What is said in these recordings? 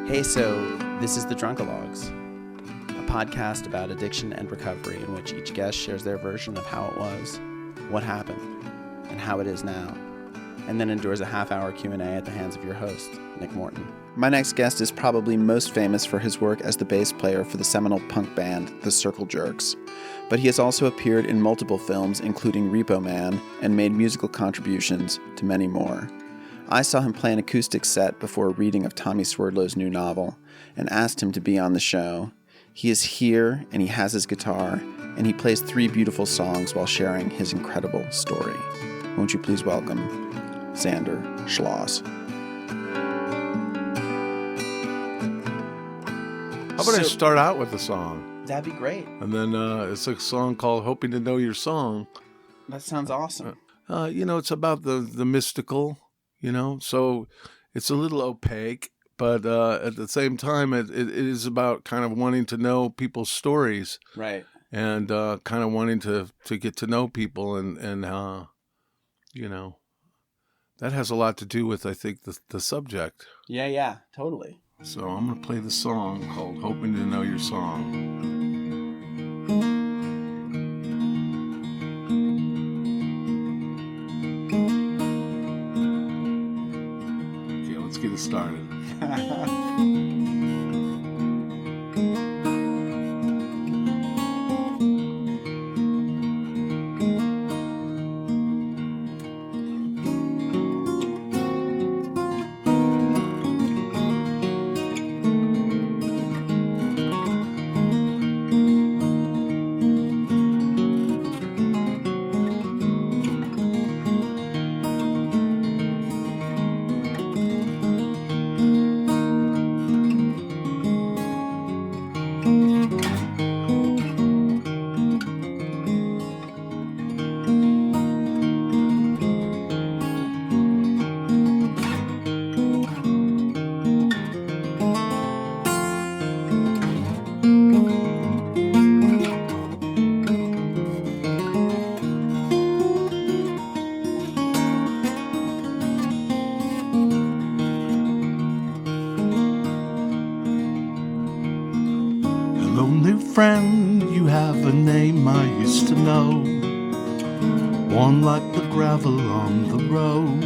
Hey, so this is the Drunkalogs, a podcast about addiction and recovery in which each guest shares their version of how it was, what happened, and how it is now, and then endures a half-hour Q&A at the hands of your host, Nick Morton. My next guest is probably most famous for his work as the bass player for the seminal punk band, the Circle Jerks, but he has also appeared in multiple films, including Repo Man, and made musical contributions to many more. I saw him play an acoustic set before a reading of Tommy Swerdlow's new novel, and asked him to be on the show. He is here, and he has his guitar, and he plays 3 beautiful songs while sharing his incredible story. Won't you please welcome Zander Schloss. How about I start out with a song? That'd be great. And then it's a song called Hoping to Know Your Song. That sounds awesome. It's about the mystical, so it's a little opaque, but at the same time, it is about kind of wanting to know people's stories. Right. And kind of wanting to get to know people and that has a lot to do with, I think, the subject. Yeah, totally. So I'm going to play the song called Hoping to Know Your Song. Okay, let's get it started. Friend, you have a name I used to know, worn like the gravel on the road.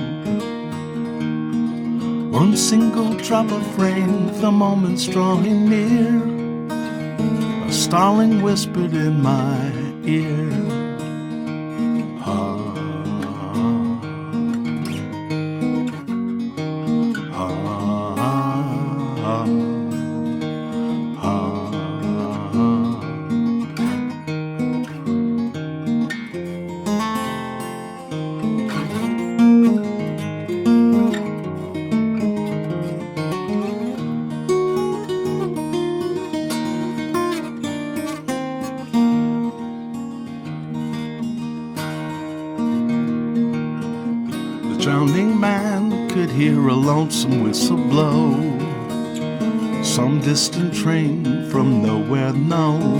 One single drop of rain, the moment's drawing near, a starling whispered in my ear. Drowning man could hear a lonesome whistle blow, some distant train from nowhere known.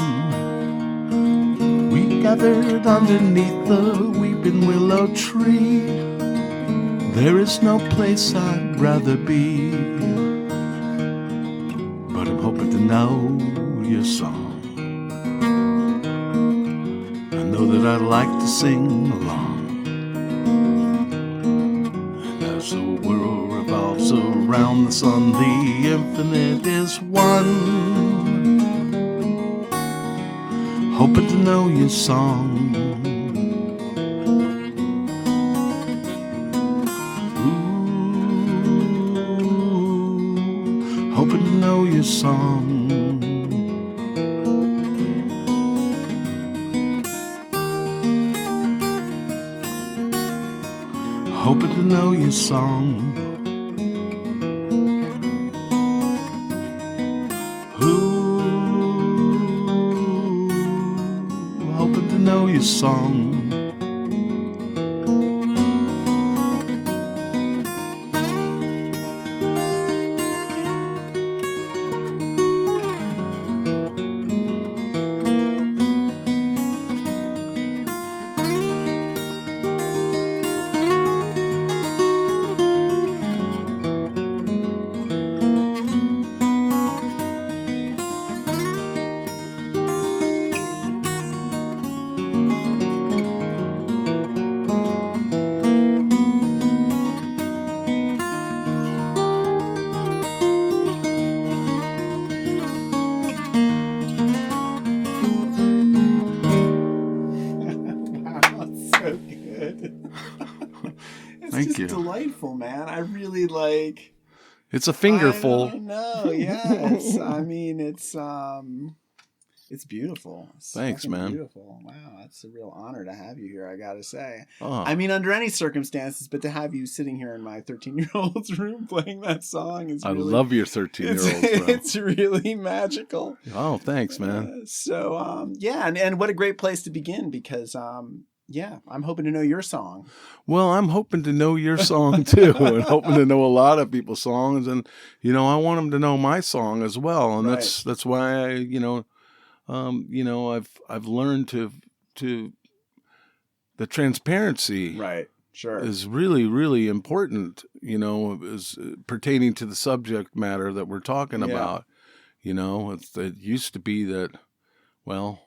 We gathered underneath the weeping willow tree. There is no place I'd rather be, but I'm hoping to know your song. I know that I'd like to sing along. The world revolves around the sun, the infinite is one. Hoping to know your song. Ooh, hoping to know your song. Hoping to know your song. Ooh, hoping to know your song. good. It's Thank just you. delightful, man. I really like. It's a fingerful. I don't know. Yes, I mean it's beautiful. It's Thanks, fucking man. Beautiful. Wow, it's a real honor to have you here. I gotta say. Oh. I mean, under any circumstances, but to have you sitting here in my 13-year-old's room playing that song is. I really, love your 13-year-old. It's really magical. Oh, thanks, man. Yeah, and what a great place to begin because yeah, I'm hoping to know your song. Well, I'm hoping to know your song too, and hoping to know a lot of people's songs, and I want them to know my song as well, and Right. that's why I've learned to the transparency Right. Sure. is really, really important, is pertaining to the subject matter that we're talking about. It used to be that, well,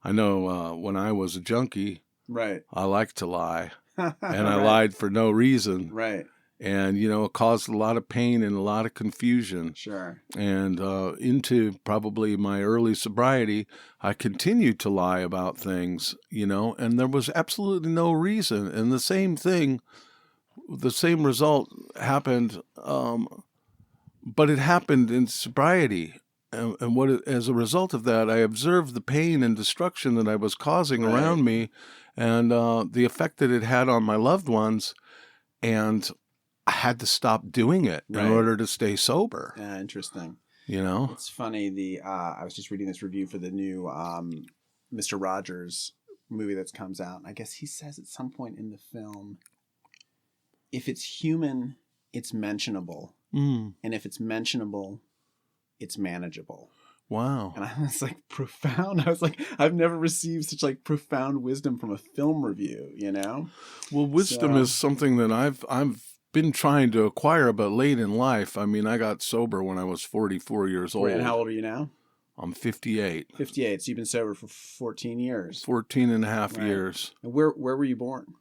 I know when I was a junkie, Right. I liked to lie, and I Right. lied for no reason. Right. And, it caused a lot of pain and a lot of confusion. Sure. And into probably my early sobriety, I continued to lie about things, and there was absolutely no reason. And the same result happened, but it happened in sobriety. And as a result of that, I observed the pain and destruction that I was causing around me, and the effect that it had on my loved ones, and I had to stop doing it in order to stay sober. Yeah, interesting. It's funny. I was just reading this review for the new Mr. Rogers movie that comes out. I guess he says at some point in the film, if it's human, it's mentionable, and if it's mentionable, it's manageable. Wow. And I was like, profound. I was like, I've never received such like profound wisdom from a film review, Well, wisdom is something that I've been trying to acquire, but late in life. I mean, I got sober when I was 44 years old. And how old are you now? I'm 58. 58. So you've been sober for 14 years. 14 and a half years. And where were you born?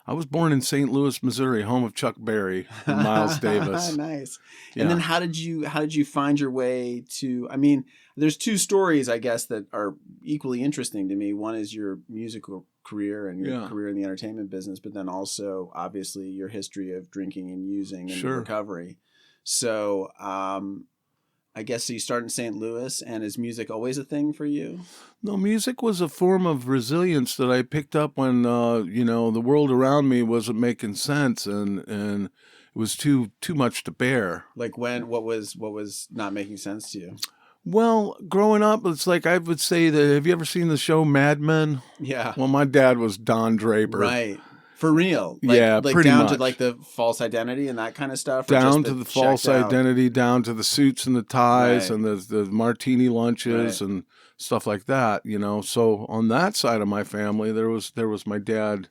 I was born in St. Louis, Missouri, home of Chuck Berry and Miles Davis. Nice. Yeah. And then how did you find your way to, I mean, there's two stories, I guess, that are equally interesting to me. One is your musical career and your career in the entertainment business, but then also, obviously, your history of drinking and using and recovery. So, I guess so you started in St. Louis, and is music always a thing for you? No, music was a form of resilience that I picked up when, the world around me wasn't making sense, and it was too much to bear. Like what was not making sense to you? Well, growing up, it's like I would say that, have you ever seen the show Mad Men? Yeah. Well, my dad was Don Draper. Right. For real. Like pretty down much. To like the false identity and that kind of stuff? Down to the false identity, down to the suits and the ties and the martini lunches and stuff like that, So on that side of my family, there was my dad,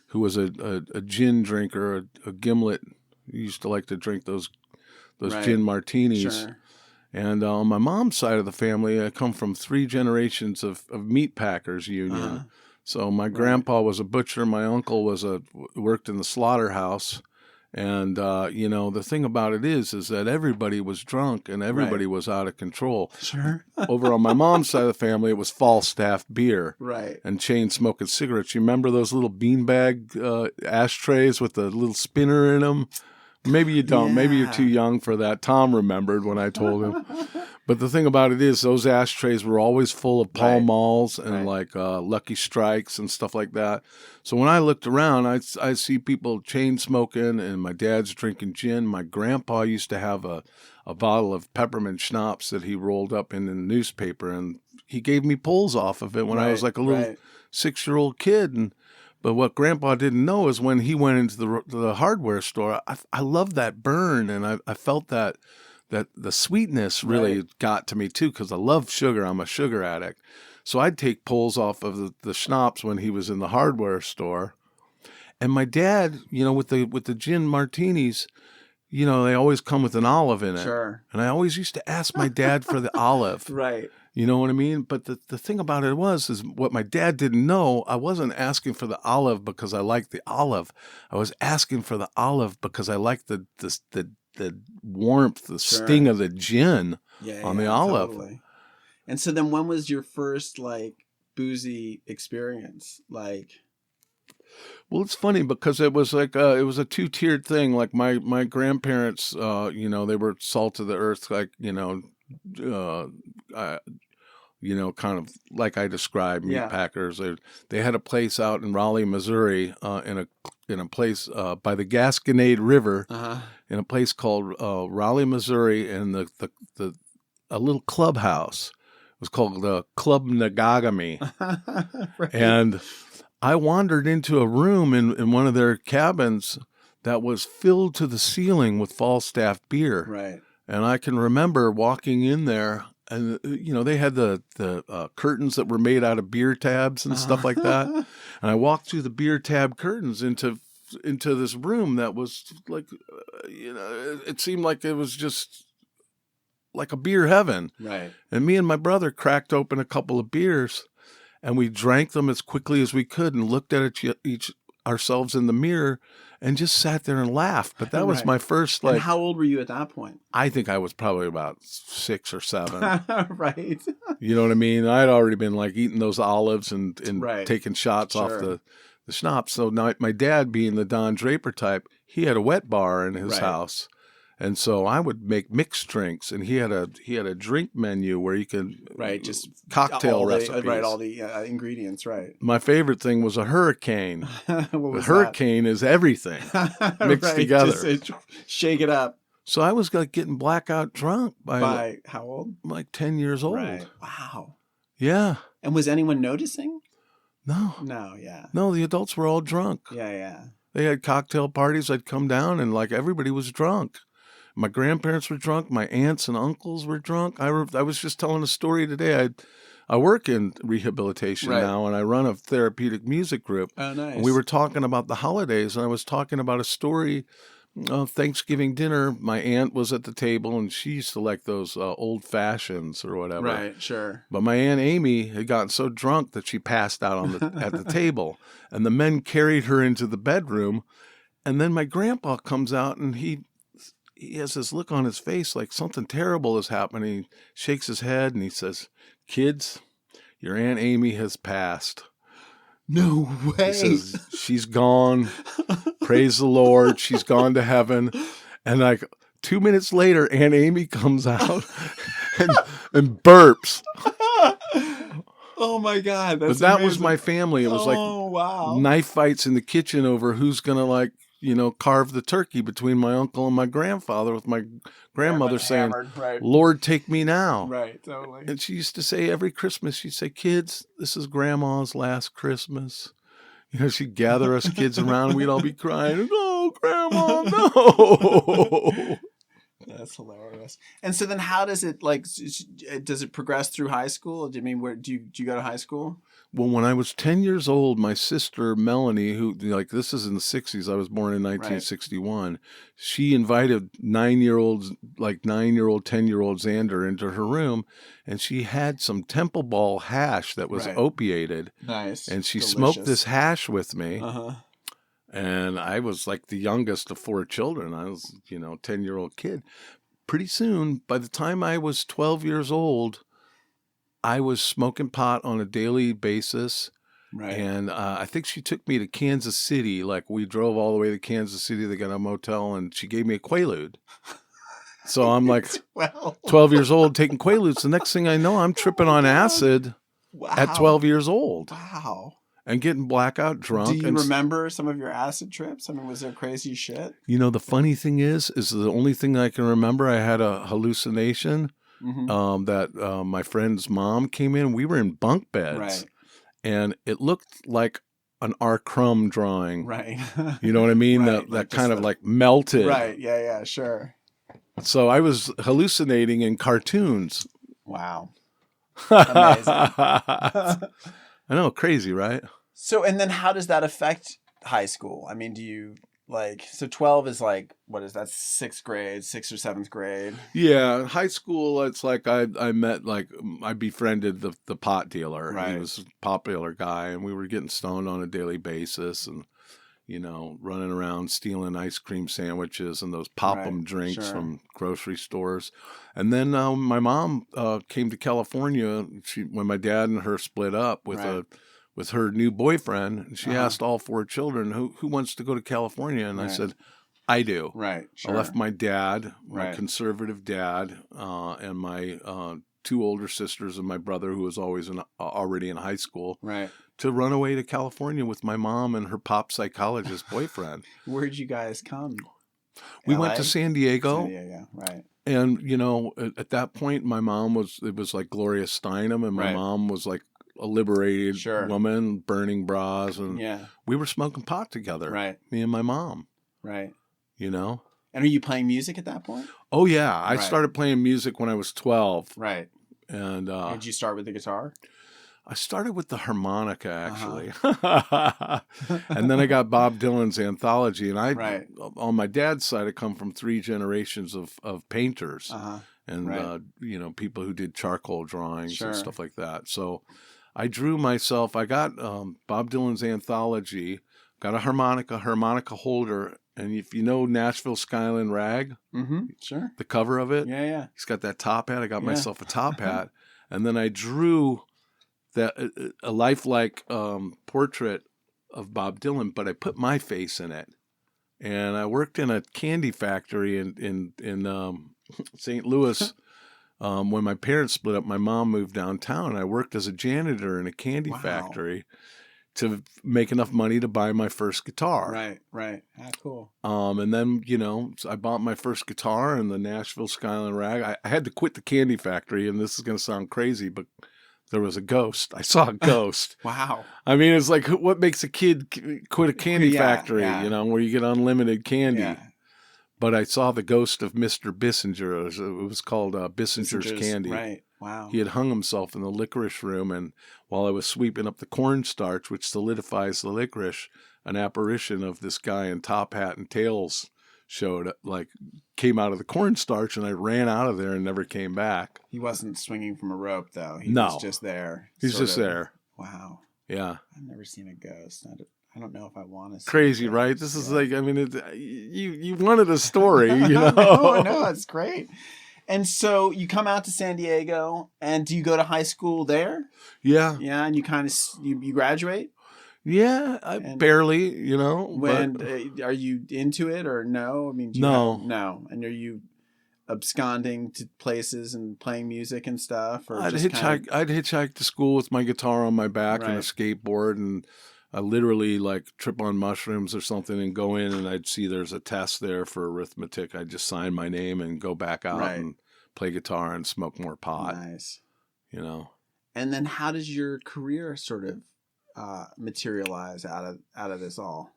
who was a gin drinker, a gimlet. He used to like to drink those gin martinis. Sure. And on my mom's side of the family, I come from 3 generations of meat packers union. So my grandpa was a butcher. My uncle worked in the slaughterhouse. And, the thing about it is that everybody was drunk and everybody was out of control. Sure. Over on my mom's side of the family, it was Falstaff beer. Right. And chain smoking cigarettes. You remember those little beanbag ashtrays with the little spinner in them? Maybe you don't. Maybe you're too young for that. Tom remembered when I told him. But the thing about it is those ashtrays were always full of Pall Malls and like Lucky Strikes and stuff like that. So when I looked around, I see people chain smoking, and my dad's drinking gin. My grandpa used to have a bottle of peppermint schnapps that he rolled up in the newspaper, and he gave me pulls off of it when I was like a little 6-year-old kid. But what Grandpa didn't know is when he went into the hardware store, I loved that burn, and I felt that the sweetness really got to me too, because I love sugar. I'm a sugar addict. So I'd take pulls off of the schnapps when he was in the hardware store. And my dad, with the gin martinis, they always come with an olive in it. Sure. And I always used to ask my dad for the olive. Right. You know what I mean? But the thing about it is what my dad didn't know, I wasn't asking for the olive because I liked the olive. I was asking for the olive because I liked the warmth, the sting of the gin on the olive. Totally. And so then when was your first like boozy experience? Like Well, it's funny because it was like it was a two-tiered thing. Like my grandparents, they were salt of the earth, like kind of like I described, meat packers. They had a place out in Raleigh, Missouri, in a place by the Gasconade River, in a place called Raleigh, Missouri, and a little clubhouse. It was called Club Nagagami, right. And I wandered into a room in one of their cabins that was filled to the ceiling with Falstaff beer. Right. And I can remember walking in there, and they had the curtains that were made out of beer tabs and stuff like that. And I walked through the beer tab curtains into this room that was like, it seemed like it was just like a beer heaven. Right. And me and my brother cracked open a couple of beers, and we drank them as quickly as we could and looked at each ourselves in the mirror and just sat there and laughed. But that was my first, And how old were you at that point? I think I was probably about 6 or 7. Right. You know what I mean? I'd already been like eating those olives and taking shots off the schnapps. So now my dad, being the Don Draper type, he had a wet bar in his house. And so I would make mixed drinks, and he had a drink menu where you could just cocktail recipes, all the ingredients, right. My favorite thing was a hurricane. What was hurricane is everything mixed together. Just shake it up. So I was like getting blackout drunk by how old? Like 10 years old. Right. Wow. Yeah. And was anyone noticing? No. No. Yeah. No, the adults were all drunk. Yeah. They had cocktail parties. I'd come down, and like everybody was drunk. My grandparents were drunk. My aunts and uncles were drunk. I was just telling a story today. I work in rehabilitation now, and I run a therapeutic music group. Oh, nice. And we were talking about the holidays, and I was talking about a story of Thanksgiving dinner. My aunt was at the table, and she used to like those old fashions or whatever. Right, sure. But my Aunt Amy had gotten so drunk that she passed out at the table, and the men carried her into the bedroom. And then my grandpa comes out, and he has this look on his face like something terrible is happening. He shakes his head and he says, "Kids, your Aunt Amy has passed." No way. He says, "She's gone. Praise the Lord. She's gone to heaven." And like 2 minutes later, Aunt Amy comes out and burps. Oh my God. But that was my family. It was wow. Knife fights in the kitchen over who's going to carve the turkey between my uncle and my grandfather, with my grandmother saying, "Lord, take me now." Right, totally. And she used to say every Christmas, she'd say, "Kids, this is Grandma's last Christmas." She'd gather us kids around, and we'd all be crying, "No, Grandma, no." That's hilarious. And so then how does it, does it progress through high school? I mean, where do you go to high school? Well, when I was 10 years old, my sister Melanie, who this is in the 60s, I was born in 1961. She invited 9-year-old, 10-year-old Zander into her room, and she had some Temple Ball hash that was opiated. Nice. And she smoked this hash with me. And I was like the youngest of 4 children. I was, 10-year-old kid. Pretty soon, by the time I was 12 years old, I was smoking pot on a daily basis. Right. And I think she took me to Kansas City. Like, we drove all the way to Kansas City. They got a motel, and she gave me a Quaalude. So I'm like 12 years old taking Quaaludes. The next thing I know, I'm tripping on acid at 12 years old. Wow. And getting blackout drunk. Do you remember some of your acid trips? I mean, was there crazy shit? The funny thing is the only thing I can remember, I had a hallucination that my friend's mom came in. We were in bunk beds. Right. And it looked like an R. Crumb drawing. Right. You know what I mean? Right. That kind of melted. Right. Yeah, sure. So I was hallucinating in cartoons. Wow. Amazing. I know, crazy, right? So, and then how does that affect high school? I mean, do you so 12 is what is that, 6th grade, 6th or 7th grade? Yeah, high school, it's like I met, I befriended the pot dealer. Right. He was a popular guy, and we were getting stoned on a daily basis and, running around stealing ice cream sandwiches and those pop-em drinks from grocery stores. And then my mom came to California when my dad and her split up with with her new boyfriend. And she asked all 4 children, who wants to go to California? And I said, I do. Right. Sure. I left my dad, my Right. conservative dad, and my 2 older sisters and my brother, who was always already in high school, Right. to run away to California with my mom and her pop psychologist boyfriend. Where'd you guys come? We LA? went to San Diego. San Diego, right. And, you know, at that point, my mom it was like Gloria Steinem, and my Right. mom was like a liberated Sure. woman, burning bras. And Yeah. we were smoking pot together, Right. me and my mom, Right. you know? And are you playing music at that point? Oh, yeah. I Right. started playing music when I was 12. Right. And Did you start with the guitar? I started with the harmonica, Uh-huh. actually. And then I got Bob Dylan's anthology. And Right. on my dad's side, I come from 3 generations of painters. Uh-huh. And, Right. you know, people who did charcoal drawings Sure. and stuff like that. So I drew myself. I got Bob Dylan's anthology, got a harmonica holder. And if you know Nashville Skyline Rag, Mm-hmm. Sure. the cover of it, Yeah. he's got that top hat. I got Yeah. myself a top hat. And then I drew that a lifelike portrait of Bob Dylan, but I put my face in it. And I worked in a candy factory in St. Louis. When my parents split up, my mom moved downtown. I worked as a janitor in a candy Wow. factory to make enough money to buy my first guitar. Right. Ah, cool. And then, you know, I bought my first guitar in the Nashville Skyline Rag. I had to quit the candy factory, and this is going to sound crazy, but there was a ghost. I saw a ghost. Wow. I mean, it's like, what makes a kid quit a candy Yeah, factory, yeah. you know, where you get unlimited candy? Yeah. But I saw the ghost of Mr. Bissinger. It was called Bissinger's Candy. Right. Wow. He had hung himself in the licorice room, and while I was sweeping up the cornstarch, which solidifies the licorice, an apparition of this guy in top hat and tails came out of the cornstarch, and I ran out of there and never came back. He wasn't swinging from a rope, though. He No. was just there. He's sort just of. there. Wow. Yeah. I've never seen a ghost. I don't know if I want to see Crazy, a ghost. right? This is Yeah. like, I mean, you wanted a story, you know? No, it's great. And so you come out to San Diego, and do you go to high school there? Yeah. Yeah, and you kind of you graduate. Yeah, And barely, you know. When but are you into it or no? I mean, No. no. And are you absconding to places and playing music and stuff, or I'd just hitchhike. I'd hitchhike to school with my guitar on my back and a Right. skateboard, and I literally like trip on mushrooms or something and go in, and I'd see there's a test there for arithmetic. I'd just sign my name and go back out Right. and play guitar and smoke more pot. Nice. You know. And then how does your career sort of materialize out of this all?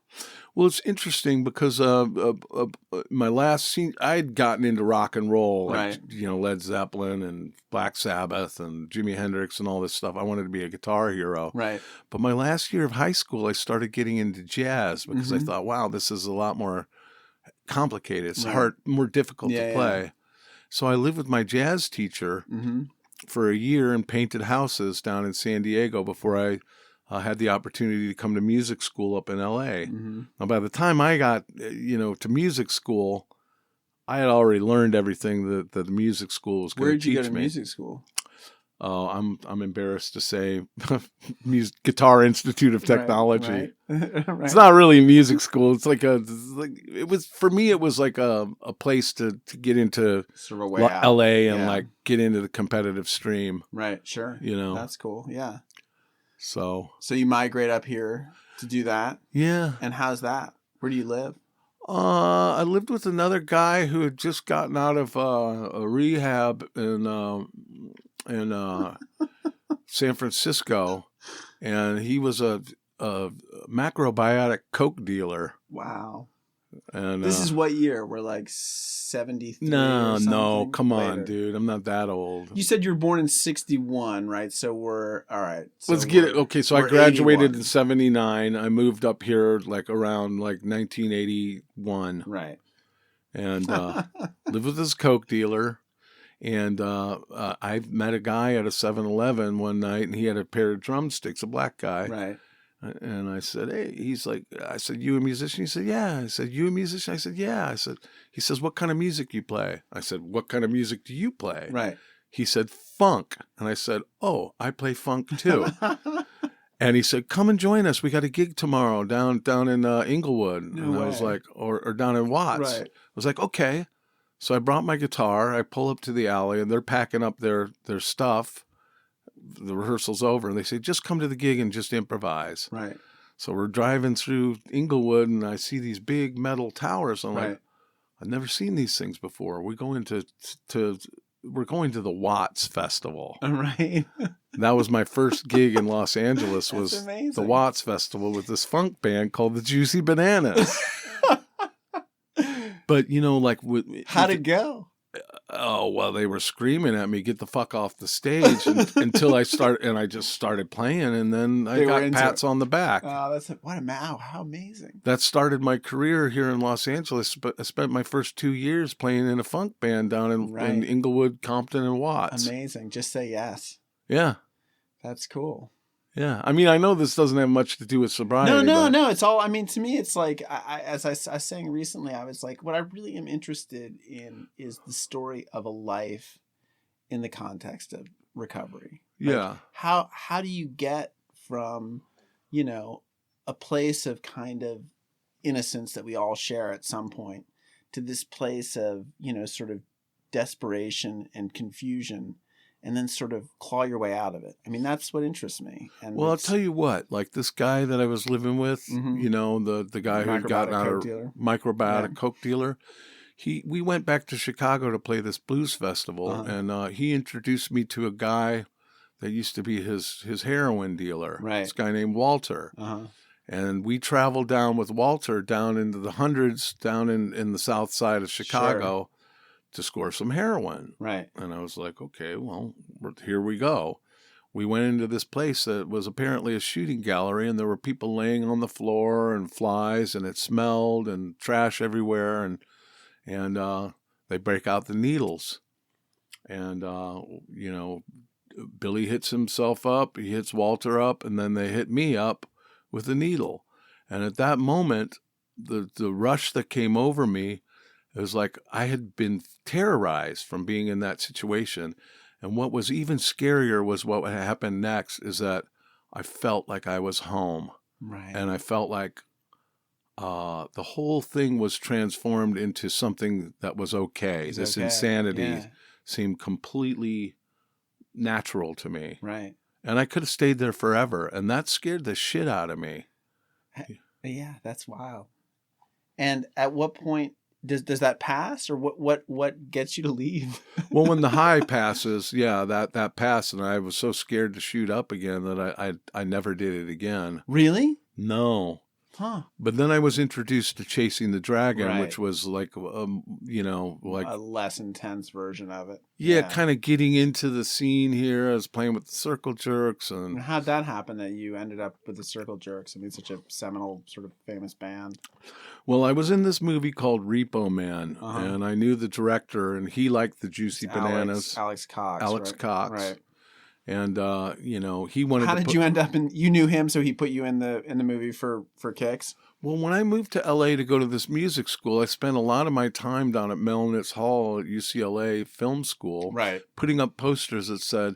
Well, it's interesting because my last scene, I'd gotten into rock and roll, like, Right. you know, Led Zeppelin and Black Sabbath and Jimi Hendrix and all this stuff. I wanted to be a guitar hero. Right. But my last year of high school, I started getting into jazz because I Mhm. thought, wow, this is a lot more complicated. It's Right. hard, more difficult Yeah, to play. So I lived with my jazz teacher Mm-hmm. for a year and painted houses down in San Diego before I had the opportunity to come to music school up in LA. Mm-hmm. Now, by the time I got, to music school, I had already learned everything that the music school was going Where to did you teach go to me. music school? Oh, I'm embarrassed to say, Guitar Institute of Technology. Right. Right. It's not really music school. It's like it was for me. It was like a place to get into Sort of a way out. LA and Yeah. like get into the competitive stream. Right. Sure. You know, That's cool. Yeah. so So you migrate up here to do that, yeah. and how's that? Where do you live? I lived with another guy who had just gotten out of a rehab in San Francisco, and he was a macrobiotic coke dealer. Wow. And This is what year? We're like 73. no, or something? come on, Later. dude. I'm not that old. You said you were born in 61, right? So we're all right. So Let's get it. we're- Okay, so I we're graduated 81. in '79. I moved up here like around like 1981, Right. and lived with this coke dealer. And I met a guy at a 7-Eleven one night, and he had a pair of drumsticks, a black guy. Right. And I said, hey, I said, you a musician? He said, yeah. I said, you a musician? I said, yeah. He says, what kind of music you play? I said, what kind of music do you play? Right. He said, funk. And I said, oh, I play funk too. And he said, "Come and join us. We got a gig tomorrow down in Inglewood." No and I way. was like, or down in Watts. Right. I was like, okay. So I brought my guitar. I pull up to the alley, and they're packing up their stuff. The rehearsal's over, and they say, "Just come to the gig and just improvise." Right. So we're driving through Inglewood, and I see these big metal towers. I'm like, I've never seen these things before. We're going to the Watts Festival. Right. That was my first gig in Los Angeles. Was amazing. the Watts Festival with this funk band called the Juicy Bananas. But like, How'd it go? Oh, well, they were screaming at me, "Get the fuck off the stage," until I just started playing, and then I got pats on the back. Oh, how amazing. That started my career here in Los Angeles, but I spent my first 2 years playing in a funk band down in Inglewood, Compton, and Watts. Amazing. Just say yes. Yeah. That's cool. Yeah. I mean, I know this doesn't have much to do with sobriety. No. It's all, to me, it's like, as I was saying recently, I was like, what I really am interested in is the story of a life in the context of recovery. Yeah. How do you get from, a place of kind of innocence that we all share at some point to this place of, sort of desperation and confusion, and then sort of claw your way out of it. I mean, that's what interests me. And well, I'll tell you what, like this guy that I was living with, the guy who had gotten out of microbiotic coke dealer, we went back to Chicago to play this blues festival, and he introduced me to a guy that used to be his heroin dealer. Right. This guy named Walter. And we traveled down with Walter down into the hundreds down in the south side of Chicago. Sure. To score some heroin. Right. And I was like, okay, well, here we go. We went into this place that was apparently a shooting gallery, and there were people laying on the floor and flies, and it smelled and trash everywhere. And they break out the needles. And, Billy hits himself up, he hits Walter up, and then they hit me up with the needle. And at that moment, the rush that came over me, it was like I had been terrorized from being in that situation. And what was even scarier was what happened next, is that I felt like I was home. Right. And I felt like the whole thing was transformed into something that was okay. This insanity seemed completely natural to me. Right. And I could have stayed there forever. And that scared the shit out of me. Yeah, that's wild. And at what point does that pass, or what gets you to leave? Well, when the high passes, that passed, and I was so scared to shoot up again that I never did it again. Really? No. Huh. But then I was introduced to Chasing the Dragon, which was like, like a less intense version of it. Yeah, kind of getting into the scene here. I was playing with the Circle Jerks. And how'd that happen that you ended up with the Circle Jerks? I mean, such a seminal, sort of famous band. Well, I was in this movie called Repo Man, and I knew the director, and he liked the Juicy Bananas. Alex Cox. Right. And he wanted. How did you end up in? You knew him, so he put you in the movie for kicks. Well, when I moved to LA to go to this music school, I spent a lot of my time down at Melnitz Hall at UCLA Film School, putting up posters that said,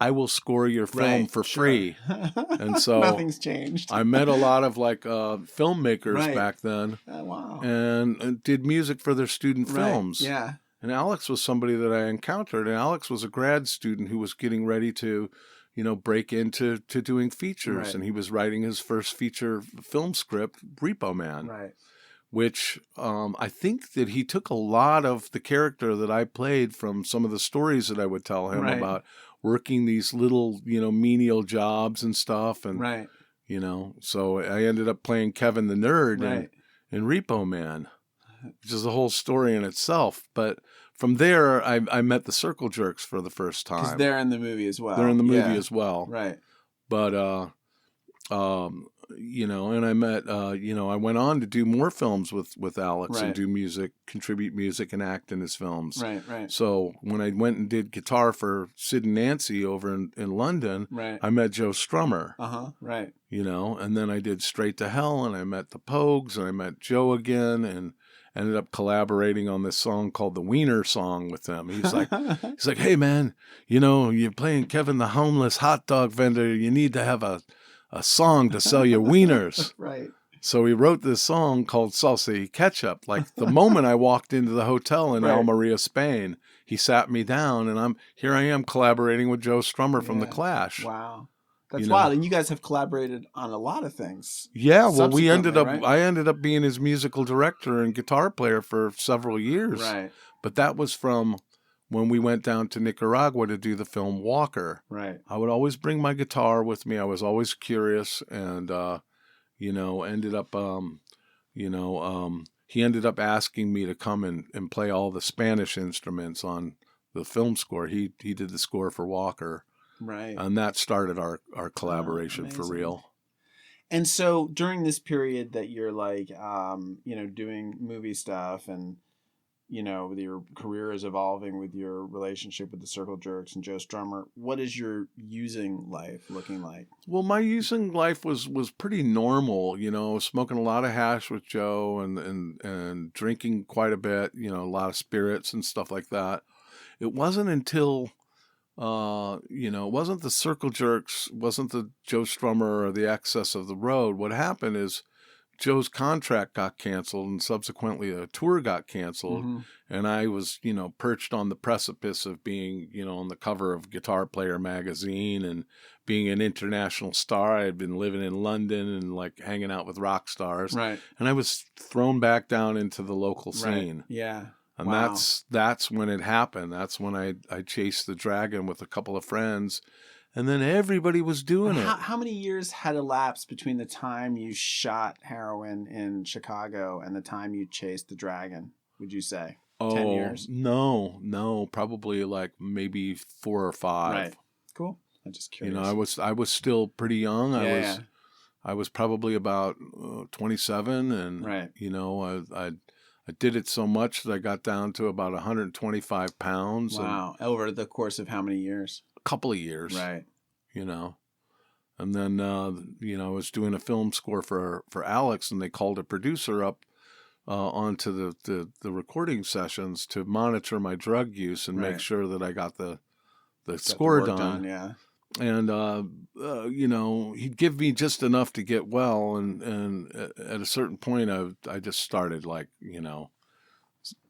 "I will score your film for free." And so nothing's changed. I met a lot of filmmakers back then. Oh, wow. And did music for their student films. Yeah. And Alex was somebody that I encountered, and Alex was a grad student who was getting ready to, break into doing features, and he was writing his first feature film script, Repo Man, which I think that he took a lot of the character that I played from some of the stories that I would tell him about working these little, menial jobs and stuff, and so I ended up playing Kevin the Nerd in Repo Man, which is a whole story in itself, but. From there, I met the Circle Jerks for the first time. Because they're in the movie as well. They're in the movie as well. Right. But, and I met, I went on to do more films with Alex and do music, contribute music and act in his films. Right. So when I went and did guitar for Sid and Nancy over in London, I met Joe Strummer. Right. And then I did Straight to Hell, and I met the Pogues, and I met Joe again, and ended up collaborating on this song called the Wiener Song with them. He's like, hey man, you're playing Kevin the homeless hot dog vendor. You need to have a a song to sell you wieners. Right. So we wrote this song called Salsa y Ketchup. Like the moment I walked into the hotel in Right. Almeria, Spain, he sat me down, and I am collaborating with Joe Strummer from The Yeah. Clash. Wow. That's You know. wild. And you guys have collaborated on a lot of things. Yeah, well, Subsequently, right? I ended up being his musical director and guitar player for several years. Right. But that was from when we went down to Nicaragua to do the film Walker. Right. I would always bring my guitar with me. I was always curious, and ended up he ended up asking me to come and play all the Spanish instruments on the film score. He did the score for Walker. Right. And that started our collaboration for amazing. real. And so during this period that you're like, doing movie stuff and, your career is evolving with your relationship with the Circle Jerks and Joe Strummer, what is your using life looking like? Well, my using life was pretty normal, smoking a lot of hash with Joe and drinking quite a bit, a lot of spirits and stuff like that. It wasn't until it wasn't the Circle Jerks, wasn't the Joe Strummer or the Excess of the Road. What happened is Joe's contract got canceled, and subsequently a tour got canceled. Mm-hmm. And I was, perched on the precipice of being, on the cover of Guitar Player magazine and being an international star. I had been living in London and like hanging out with rock stars. Right. And I was thrown back down into the local scene. Right. Yeah. And Wow. that's when it happened. That's when I chased the dragon with a couple of friends, and then everybody was doing it. How many years had elapsed between the time you shot heroin in Chicago and the time you chased the dragon, would you say? 10 years? No, probably like maybe 4 or 5. Right. Cool. I'm just curious. I was still pretty young. Yeah. I was probably about 27, and Right. I did it so much that I got down to about 125 pounds. Wow. Over the course of how many years? A couple of years. Right. And then, I was doing a film score for Alex, and they called a producer up onto the recording sessions to monitor my drug use and make Right. sure that I got the Got score the work done. Yeah. And, he'd give me just enough to get well. And at a certain point, I just started like,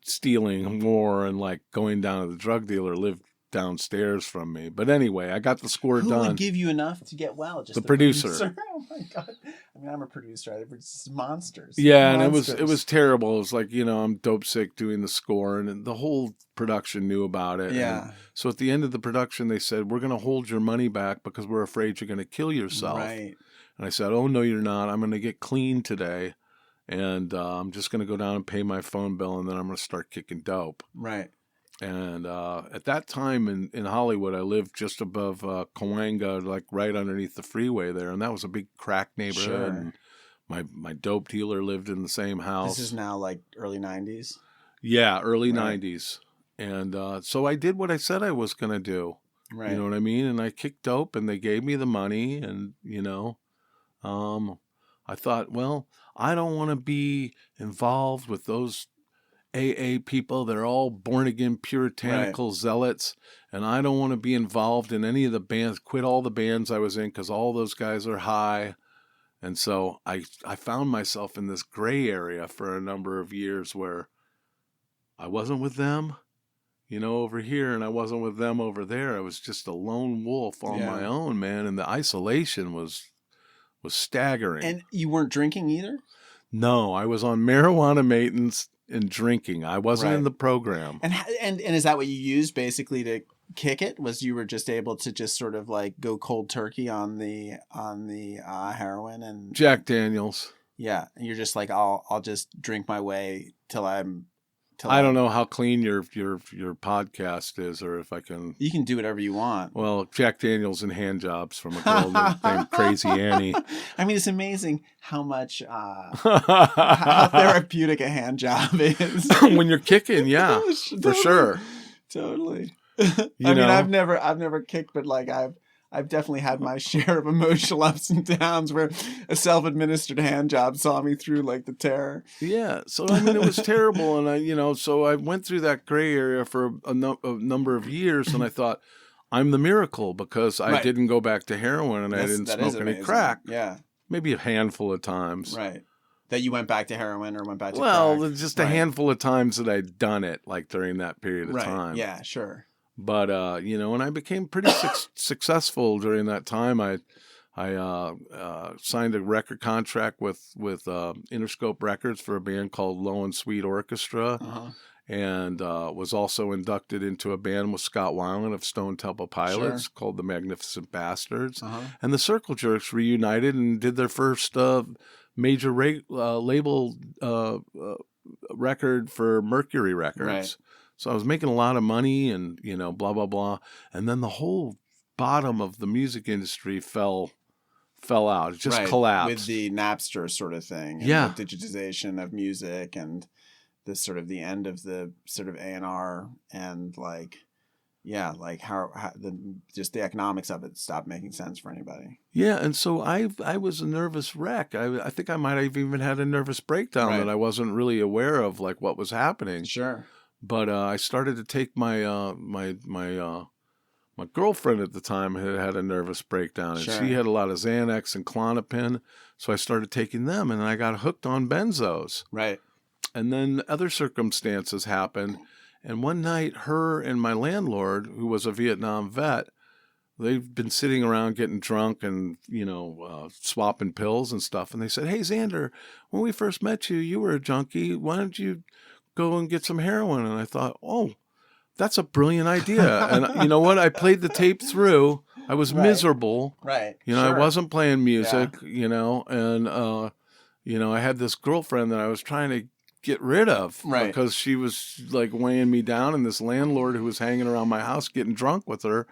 stealing more and like going down to the drug dealer lived downstairs from me. But anyway, I got the score Who done. would give you enough to get well? Just The producer. Oh my God. I mean, I'm a producer. They're just monsters. Yeah, and Monsters. it was terrible. It was like, I'm dope sick doing the score, and the whole production knew about it. Yeah. And so at the end of the production, they said, "We're going to hold your money back because we're afraid you're going to kill yourself." Right. And I said, "Oh, no, you're not. I'm going to get clean today, and I'm just going to go down and pay my phone bill, and then I'm going to start kicking dope." Right. And at that time in Hollywood, I lived just above Cahuenga, like right underneath the freeway there, and that was a big crack neighborhood. Sure. And my dope dealer lived in the same house. This is now like early 90s. Yeah, early Right. 90s. And so I did what I said I was going to do. Right. You know what I mean? And I kicked dope, and they gave me the money, and, I thought, well, I don't want to be involved with those AA people. They're all born-again puritanical zealots, and I don't want to be involved in any of the bands, quit all the bands I was in because all those guys are high. And so I found myself in this gray area for a number of years where I wasn't with them, over here, and I wasn't with them over there. I was just a lone wolf on Yeah. my own, man, and the isolation was staggering. And you weren't drinking either? No, I was on marijuana maintenance and drinking. I wasn't Right. in the program. And is that what you used basically to kick it? Was you were just able to just sort of like go cold turkey on the heroin and Jack Daniels. Yeah, and you're just like I'll just drink my way till I don't know how clean your podcast is, or if I can. You can do whatever you want. Well, Jack Daniels and hand jobs from a girl named Crazy Annie. I mean, it's amazing how much how therapeutic a hand job is When you're kicking, yeah, for sure. Totally. You mean, know? I've never kicked, but like I've definitely had my share of emotional ups and downs where a self-administered hand job saw me through like the terror. Yeah. So, I mean, it was terrible. And so I went through that gray area for a number of years, and I thought, I'm the miracle because I Right. didn't go back to heroin and I didn't That is smoke any amazing. crack. Yeah. Maybe a handful of times. Right. That you went back to heroin or went back to Well, crack. just a handful of times that I'd done it, like during that period of time. Yeah, sure. But and I became pretty successful during that time. I signed a record contract with Interscope Records for a band called Low and Sweet Orchestra, and was also inducted into a band with Scott Weiland of Stone Temple Pilots called the Magnificent Bastards. And the Circle Jerks reunited and did their first major label record for Mercury Records. Right. So I was making a lot of money and, blah, blah, blah. And then the whole bottom of the music industry fell out. It just collapsed. With the Napster sort of thing. And the digitization of music and the sort of the end of the sort of A&R and how just the economics of it stopped making sense for anybody. Yeah, and so I was a nervous wreck. I think I might have even had a nervous breakdown that I wasn't really aware of, like what was happening. Sure. But I started to take my girlfriend at the time had a nervous breakdown, and she had a lot of Xanax and Klonopin, so I started taking them, and I got hooked on benzos. Right. And then other circumstances happened, and one night, her and my landlord, who was a Vietnam vet, they've been sitting around getting drunk and, swapping pills and stuff, and they said, "Hey, Zander, when we first met you, you were a junkie. Why don't you go and get some heroin?" And I thought, oh, that's a brilliant idea. And you know what? I played the tape through. I was miserable. Right. I wasn't playing music, and, I had this girlfriend that I was trying to get rid of because she was like weighing me down, and this landlord who was hanging around my house getting drunk with her.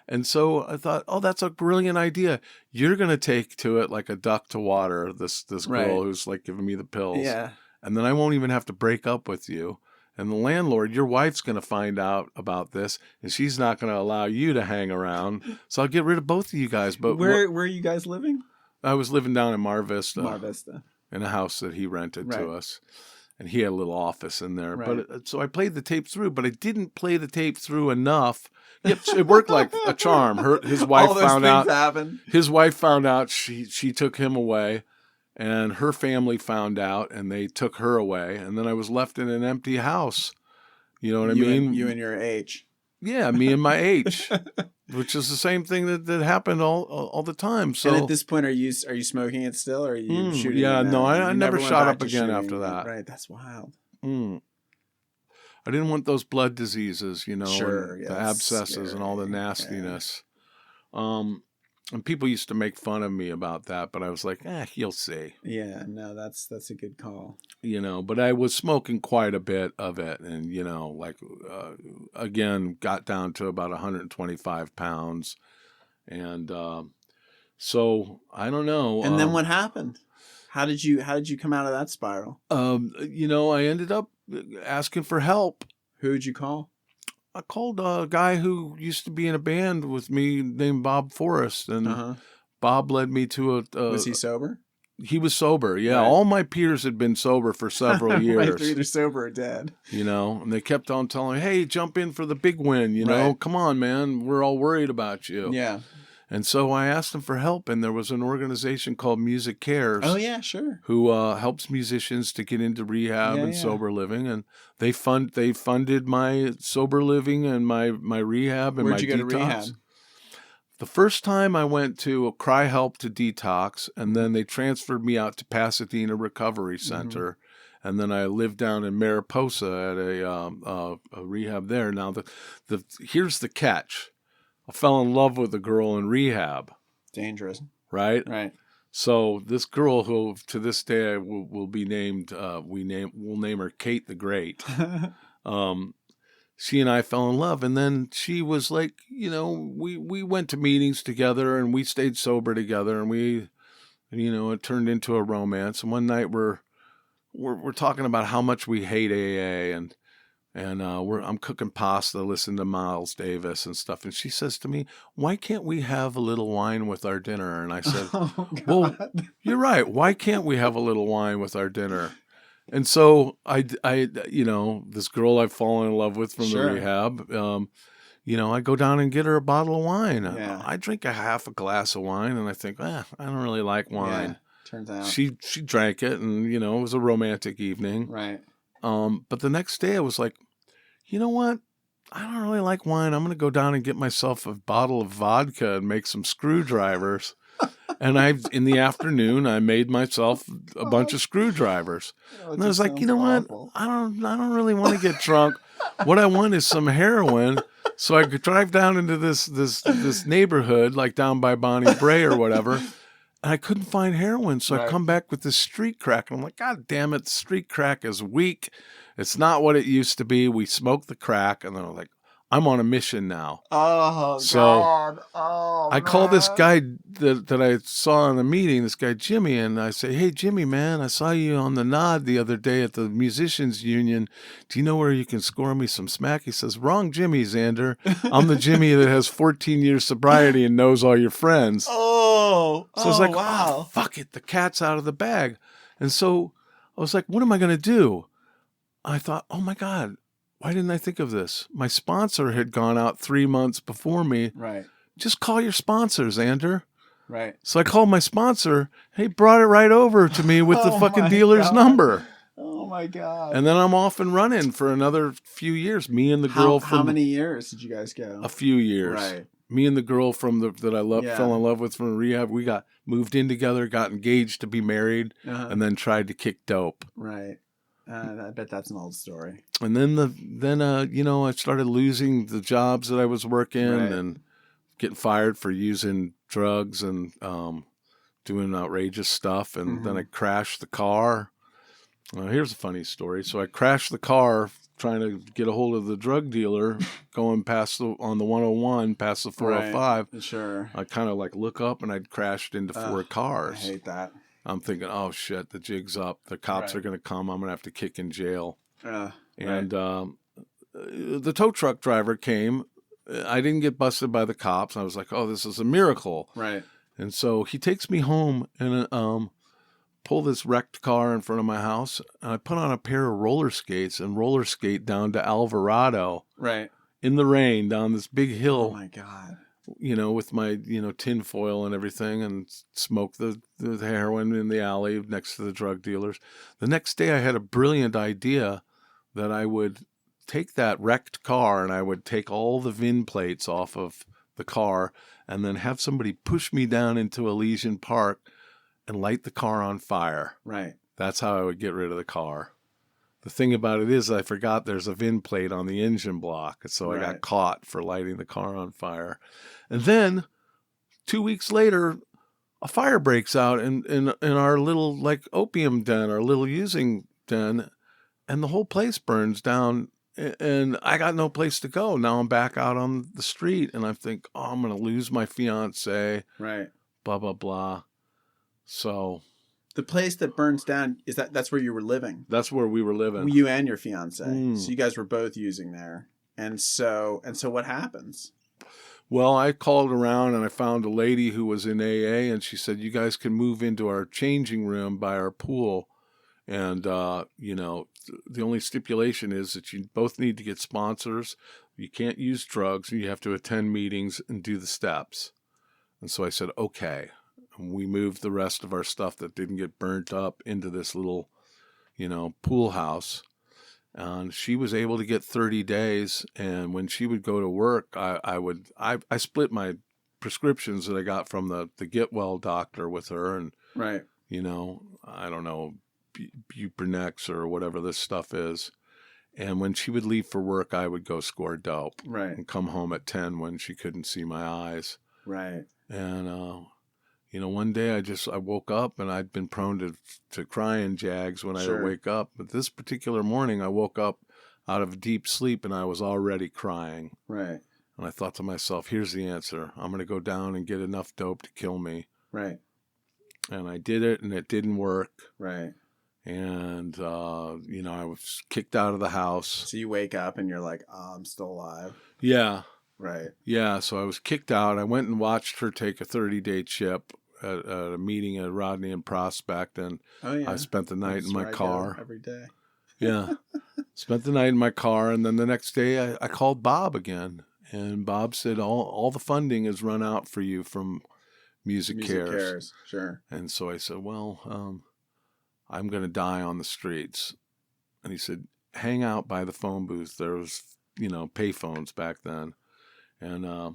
And so I thought, oh, that's a brilliant idea. You're going to take to it like a duck to water, this girl who's like giving me the pills. Yeah. And then I won't even have to break up with you. And the landlord, your wife's going to find out about this, and she's not going to allow you to hang around. So I'll get rid of both of you guys. But where are you guys living? I was living down in Mar Vista. Mar Vista. In a house that he rented to us. And he had a little office in there. But so I played the tape through, but I didn't play the tape through enough. It worked like a charm. His wife found out. Happen. His wife found out. She took him away, and her family found out, and they took her away. And then I was left in an empty house. You know what I mean? You and your H. Yeah, me and my H, which is the same thing that happened all the time. So and at this point, are you smoking it still, or are you shooting? Yeah, it now? no, I never went shot back up to again shooting after that. Right, that's wild. I didn't want those blood diseases, Sure, and the abscesses and all the nastiness. And people used to make fun of me about that, but I was like, you'll see. Yeah, no, that's a good call. But I was smoking quite a bit of it, and again, got down to about 125 pounds, and so I don't know. And then what happened? How did you come out of that spiral? I ended up asking for help. Who'd you call? I called a guy who used to be in a band with me named Bob Forrest, and Bob led me to Was he sober? He was sober, yeah. Right. All my peers had been sober for several years. Right, they're either sober or dead. And they kept on telling me, hey, jump in for the big win, Come on, man, we're all worried about you. Yeah. And so I asked them for help, and there was an organization called Music Cares. Oh, yeah, sure. Who helps musicians to get into rehab and sober living, and they funded my sober living and my rehab and Where'd my you go detox. to rehab? The first time I went to Cry Help to detox, and then they transferred me out to Pasadena Recovery Center, and then I lived down in Mariposa at a rehab there. Now here's the catch. I fell in love with a girl in rehab. Dangerous. Right? Right. So this girl who to this day will be named, we'll name her Kate the Great. She and I fell in love, and then she was like, we went to meetings together, and we stayed sober together, and it turned into a romance. And one night we're talking about how much we hate AA, and I'm cooking pasta, listening to Miles Davis and stuff. And she says to me, why can't we have a little wine with our dinner? And I said, well, you're right. Why can't we have a little wine with our dinner? And so I this girl I've fallen in love with from the rehab, I go down and get her a bottle of wine. Yeah. I drink a half a glass of wine, and I think, I don't really like wine. Yeah. Turns out. She drank it, and, it was a romantic evening. Right. But the next day I was like, you know what? I don't really like wine. I'm going to go down and get myself a bottle of vodka and make some screwdrivers. And in the afternoon, I made myself a bunch of screwdrivers. And I was like, you know what? I don't really want to get drunk. What I want is some heroin. So I could drive down into this neighborhood, like down by Bonnie Bray or whatever. And I couldn't find heroin. So I come back with this street crack. And I'm like, God damn it. Street crack is weak. It's not what it used to be. We smoked the crack. And then I was like, I'm on a mission now. Oh, so God. Oh, I call this guy that I saw in the meeting, this guy Jimmy, and I say, hey, Jimmy, man, I saw you on the Nod the other day at the Musicians Union. Do you know where you can score me some smack? He says, wrong Jimmy, Zander. I'm the Jimmy that has 14 years sobriety and knows all your friends. Oh, so I was like, wow. oh, fuck it. The cat's out of the bag. And so I was like, what am I going to do? I thought, oh, my God. Why didn't I think of this? My sponsor had gone out 3 months before me. Right. Just call your sponsor, Zander. Right. So I called my sponsor. He brought it right over to me with the fucking dealer's number. Oh, my God. And then I'm off and running for another few years. Me and the girl from... How many years did you guys go? A few years. Right. Me and the girl from that I fell in love with from rehab, we got moved in together, got engaged to be married, and then tried to kick dope. Right. I bet that's an old story. And then I started losing the jobs that I was working and getting fired for using drugs and doing outrageous stuff. And then I crashed the car. Here's a funny story. So I crashed the car trying to get a hold of the drug dealer going on the 101 past the 405. Right. Sure. I kind of like look up and I'd crashed into 4 cars. I hate that. I'm thinking, oh shit, the jig's up. The cops are going to come. I'm going to have to kick in jail. And the tow truck driver came. I didn't get busted by the cops. I was like, oh, this is a miracle. Right. And so he takes me home and pull this wrecked car in front of my house. And I put on a pair of roller skates and roller skate down to Alvarado. Right. In the rain down this big hill. Oh my God. With my, tin foil and everything and smoke the heroin in the alley next to the drug dealers. The next day I had a brilliant idea that I would take that wrecked car and I would take all the VIN plates off of the car and then have somebody push me down into Elysian Park and light the car on fire. Right. That's how I would get rid of the car. The thing about it is I forgot there's a VIN plate on the engine block. So I got caught for lighting the car on fire. And then 2 weeks later, a fire breaks out in our little like opium den, our little using den, and the whole place burns down. And I got no place to go. Now I'm back out on the street and I think, oh, I'm going to lose my fiance. Right. Blah, blah, blah. So... The place that burns down, that's where you were living? That's where we were living. You and your fiance. So you guys were both using there. And so what happens? Well, I called around and I found a lady who was in AA and she said, you guys can move into our changing room by our pool. And, the only stipulation is that you both need to get sponsors. You can't use drugs and you have to attend meetings and do the steps. And so I said, okay. We moved the rest of our stuff that didn't get burnt up into this little, pool house. And she was able to get 30 days. And when she would go to work, I split my prescriptions that I got from the Get Well doctor with her. And, right. I don't know, Buprenex or whatever this stuff is. And when she would leave for work, I would go score dope. Right. And come home at 10 when she couldn't see my eyes. Right. And, one day I woke up and I'd been prone to crying jags when I would wake up. But this particular morning, I woke up out of deep sleep and I was already crying. Right. And I thought to myself, here's the answer. I'm going to go down and get enough dope to kill me. Right. And I did it and it didn't work. Right. And, I was kicked out of the house. So you wake up and you're like, oh, I'm still alive. Yeah. Right. Yeah. So I was kicked out. I went and watched her take a 30-day chip at a meeting at Rodney and Prospect. And I spent the night in my car. Every day. Yeah. Spent the night in my car. And then the next day I called Bob again. And Bob said, all the funding has run out for you from Music Cares. Sure. And so I said, well, I'm going to die on the streets. And he said, hang out by the phone booth. There was, pay phones back then. And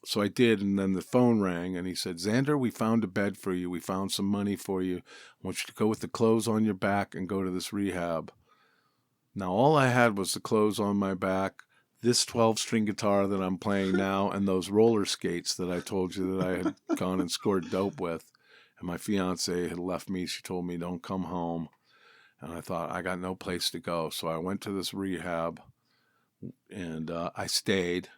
so I did, and then the phone rang, and he said, Zander, we found a bed for you. We found some money for you. I want you to go with the clothes on your back and go to this rehab. Now, all I had was the clothes on my back, this 12-string guitar that I'm playing now, and those roller skates that I told you that I had gone and scored dope with. And my fiance had left me. She told me, don't come home. And I thought, I got no place to go. So I went to this rehab, and I stayed.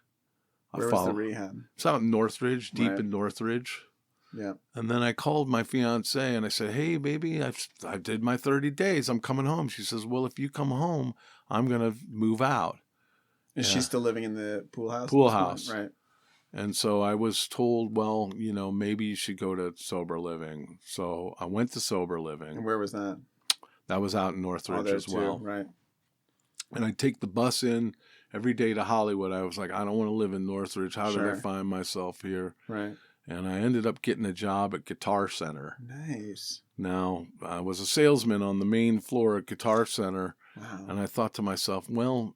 Where was the rehab? It's out in Northridge, deep in Northridge. Yeah. And then I called my fiance and I said, hey, baby, I did my 30 days. I'm coming home. She says, well, if you come home, I'm going to move out. Is she still living in the pool house? Pool house. Right. And so I was told, well, maybe you should go to sober living. So I went to sober living. And where was that? That was out in Northridge as well. Too. Right. And I'd take the bus in every day to Hollywood. I was like, I don't want to live in Northridge. How did I find myself here? Right. And I ended up getting a job at Guitar Center. Nice. Now, I was a salesman on the main floor at Guitar Center. Wow. And I thought to myself, well,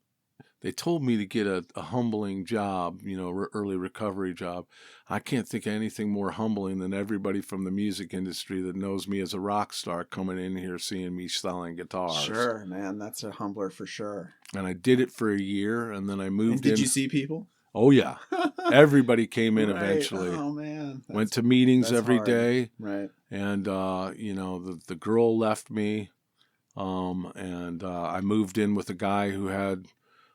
they told me to get a humbling job, early recovery job. I can't think of anything more humbling than everybody from the music industry that knows me as a rock star coming in here seeing me selling guitars. Sure, man. That's a humbler for sure. And I did it for a year, and then I moved in. Did you see people? Oh, yeah. Everybody came in eventually. Oh, man. Went to meetings every day. Right. And, the girl left me. And I moved in with a guy who had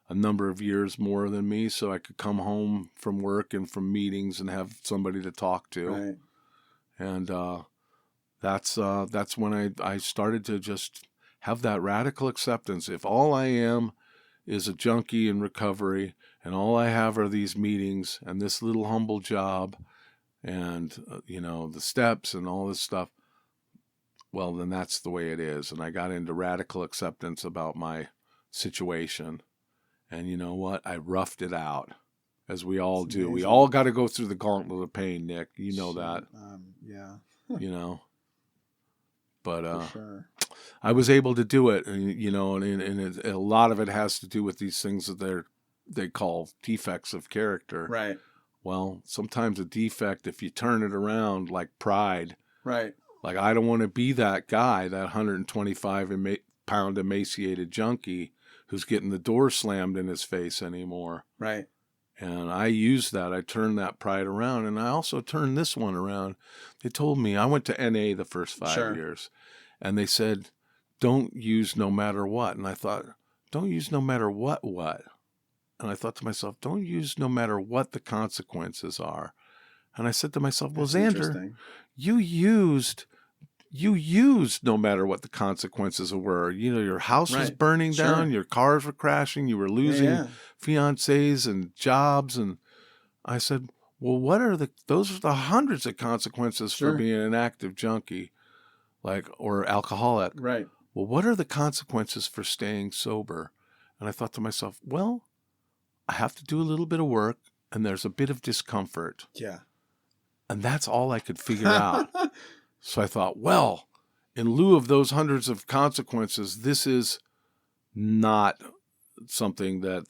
a number of years more than me, so I could come home from work and from meetings and have somebody to talk to. Right. And that's when I started to just have that radical acceptance. If all I am is a junkie in recovery, and all I have are these meetings and this little humble job and, the steps and all this stuff, well, then that's the way it is. And I got into radical acceptance about my situation. And you know what? I roughed it out, as we all do. We all got to go through the gauntlet of pain, Nick. You know that. Yeah. But for sure. I was able to do it, and and a lot of it has to do with these things that they call defects of character. Right. Well, sometimes a defect, if you turn it around, like pride. Right. Like, I don't want to be that guy, that 125-pound emaciated junkie who's getting the door slammed in his face anymore. Right. And I used that. I turned that pride around, and I also turned this one around. They told me, I went to NA the first 5 years, and they said, don't use no matter what. And I thought, don't use no matter what? And I thought to myself, don't use no matter what the consequences are. And I said to myself, well, Zander, you used no matter what the consequences were. Your house was burning down, your cars were crashing, you were losing fiancés and jobs. And I said, well, those are the hundreds of consequences for being an active junkie, or alcoholic. Right. Well, what are the consequences for staying sober? And I thought to myself, well, I have to do a little bit of work, and there's a bit of discomfort. Yeah. And that's all I could figure out. So I thought, well, in lieu of those hundreds of consequences, this is not something that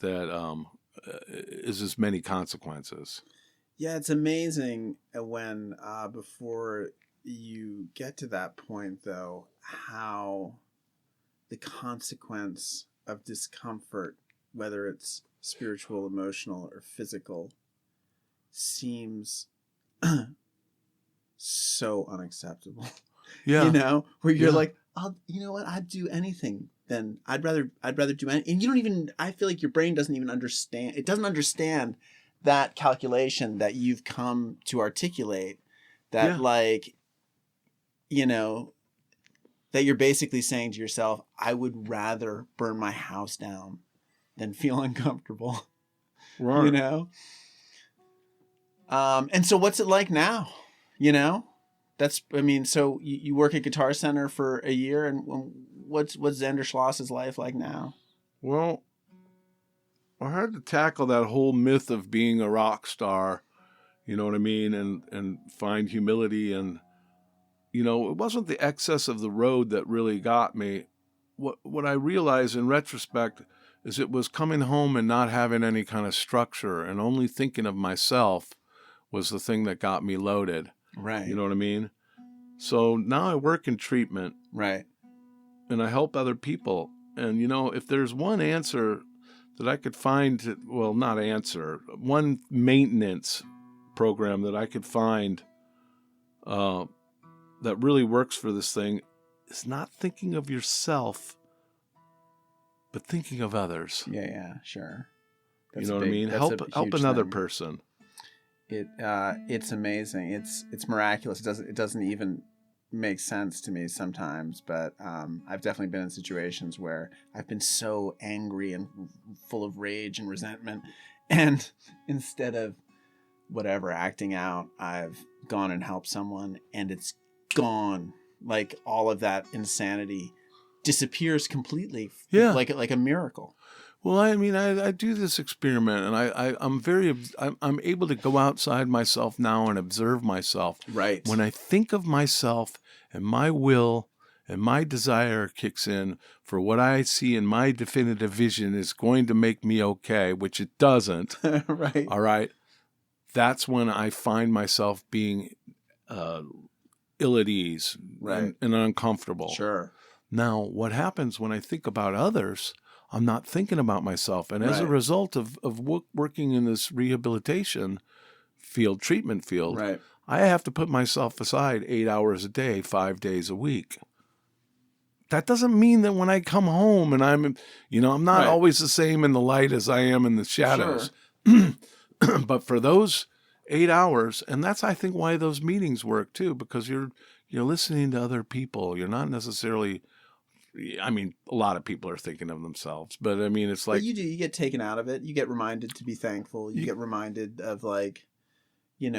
is as many consequences. Yeah, it's amazing when before you get to that point, though, how the consequence of discomfort, whether it's spiritual, emotional, or physical, seems so unacceptable. Yeah. Where you're like, I'd do anything. Then I'd rather do anything. And you don't even, I feel like your brain doesn't even understand. It doesn't understand that calculation that you've come to articulate, that that you're basically saying to yourself, I would rather burn my house down than feel uncomfortable. Right. And so what's it like now? So you work at Guitar Center for a year, and what's Zander Schloss's life like now? Well, hard to tackle that whole myth of being a rock star, you know what I mean, and find humility. And, you know, it wasn't the excess of the road that really got me. What I realized in retrospect is it was coming home and not having any kind of structure and only thinking of myself was the thing that got me loaded. Right. You know what I mean? So now I work in treatment. Right. And I help other people. And, you know, if there's one answer that I could find, one maintenance program that I could find that really works for this thing is not thinking of yourself, but thinking of others. Yeah, sure. You know what I mean? Help another person. It's amazing. It's miraculous. It doesn't even make sense to me sometimes, but I've definitely been in situations where I've been so angry and full of rage and resentment, and instead of whatever acting out, I've gone and helped someone, and it's gone. Like all of that insanity disappears completely. Yeah, like a miracle. Well, I mean, I do this experiment, and I'm able to go outside myself now and observe myself. Right. When I think of myself and my will and my desire kicks in for what I see in my definitive vision is going to make me okay, which it doesn't. Right. All right. That's when I find myself being ill at ease, right, and uncomfortable. Sure. Now, what happens when I think about others? I'm not thinking about myself. And as a result of working in this rehabilitation field, treatment field, right, I have to put myself aside 8 hours a day, 5 days a week. That doesn't mean that when I come home and I'm not always the same in the light as I am in the shadows. Sure. But for those 8 hours, and that's, I think, why those meetings work too, because you're listening to other people. You're not necessarily... I mean, a lot of people are thinking of themselves, but I mean, it's like... But you get taken out of it. You get reminded to be thankful. You get reminded of you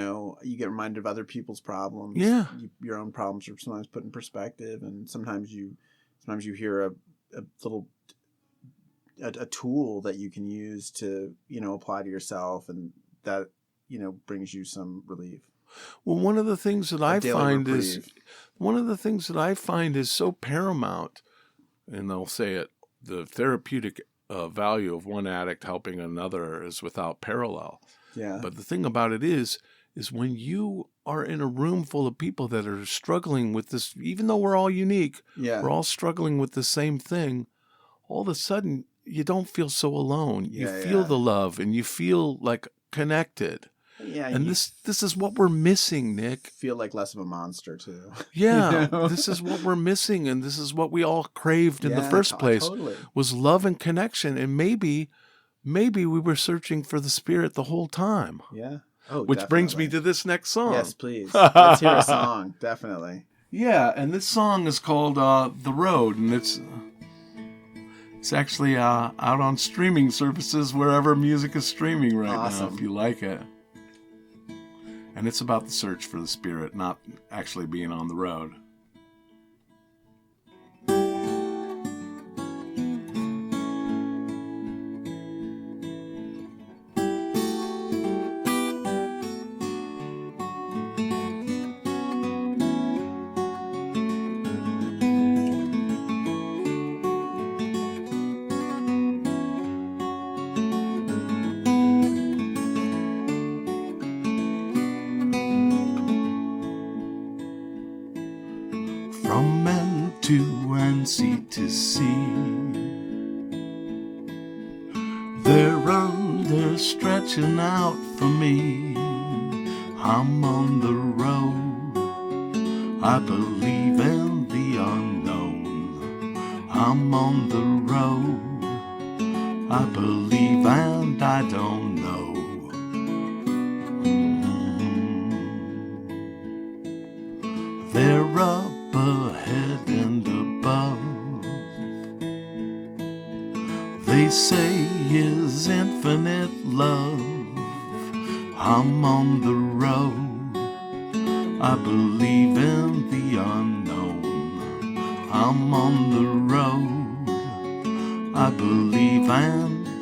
get reminded of other people's problems. Yeah. Your own problems are sometimes put in perspective, and sometimes you hear a little a tool that you can use to, apply to yourself, and that, brings you some relief. Well, one of the things that I find is so paramount, and they'll say it, the therapeutic value of one addict helping another is without parallel. Yeah. But the thing about it is when you are in a room full of people that are struggling with this, even though we're all unique, we're all struggling with the same thing, all of a sudden you don't feel so alone. You feel the love, and you feel like connected. Yeah, and this is what we're missing, Nick. Feel like less of a monster too. Yeah, this is what we're missing, and this is what we all craved in the first place. Totally. Was love and connection, and maybe we were searching for the spirit the whole time. Yeah. Oh, which brings me to this next song. Yes, please. Let's hear a song. Definitely. Yeah, and this song is called "The Road," and it's actually out on streaming services wherever music is streaming right now. If you like it. And it's about the search for the spirit, not actually being on the road. From end to end, sea to sea, they're under stretching out for me. I'm on the road, I believe in the unknown. I'm on the road, I believe and I don't know. They're up ahead and above. They say is infinite love. I'm on the road, I believe in the unknown. I'm on the road, I believe and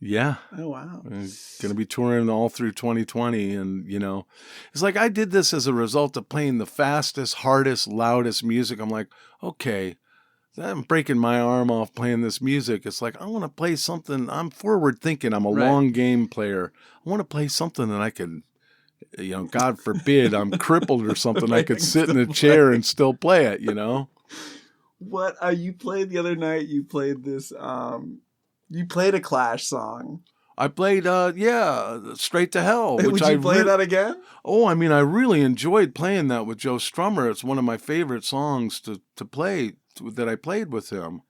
Yeah. Oh, wow. Going to be touring all through 2020. And, it's like I did this as a result of playing the fastest, hardest, loudest music. I'm like, okay, I'm breaking my arm off playing this music. It's like, I want to play something. I'm forward thinking. I'm a long game player. I want to play something that I can, God forbid I'm crippled or something. I could sit in a chair and still play it, What you played the other night? You played this, you played a Clash song. I played, Straight to Hell. Would you play that again? Oh, I mean, I really enjoyed playing that with Joe Strummer. It's one of my favorite songs to play that I played with him.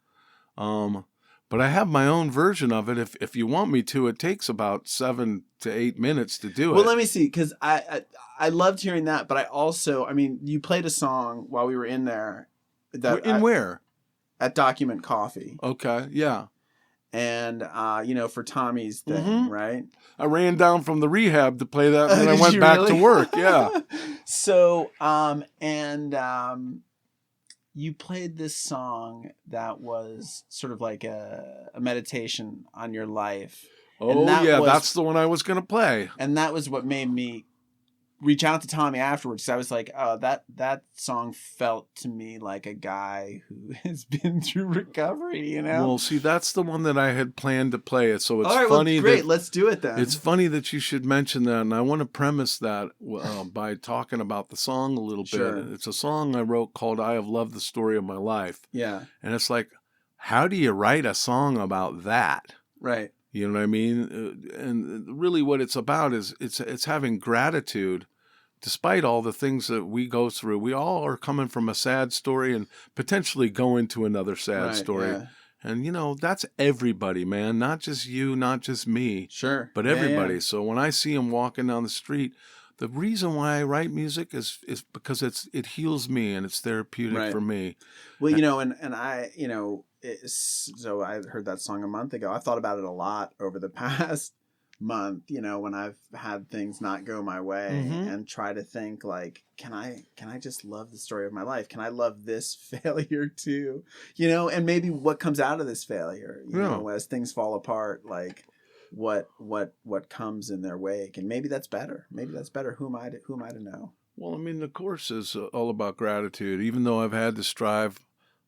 But I have my own version of it. If you want me to, it takes about 7 to 8 minutes to do it. Well, let me see, because I loved hearing that, but I also, I mean, you played a song while we were in there. Where? At Document Coffee. Okay, yeah. And, for Tommy's thing, right? I ran down from the rehab to play that when I went back to work, yeah. So, you played this song that was sort of like a meditation on your life. Oh, that's the one I was going to play. And that was what made me reach out to Tommy afterwards. So I was like, oh, that song felt to me like a guy who has been through recovery, Well, see, that's the one that I had planned to play it. So it's funny. Well, great. Let's do it then. It's funny that you should mention that. And I want to premise that by talking about the song a little bit. It's a song I wrote called I Have Loved the Story of My Life. Yeah. And it's like, how do you write a song about that? Right. You know what I mean? And really what it's about is it's having gratitude despite all the things that we go through. We all are coming from a sad story and potentially going to another sad story. Yeah. And, that's everybody, man. Not just you, not just me. Sure. But everybody. Yeah. So when I see them walking down the street, the reason why I write music is because it heals me and it's therapeutic for me. Well, and I, so I heard that song a month ago. I've thought about it a lot over the past month, when I've had things not go my way and try to think like, can I just love the story of my life? Can I love this failure too? And maybe what comes out of this failure, you know, as things fall apart, like what comes in their wake. And maybe that's better. Who am I to know? Well, I mean, the course is all about gratitude. Even though I've had to strive,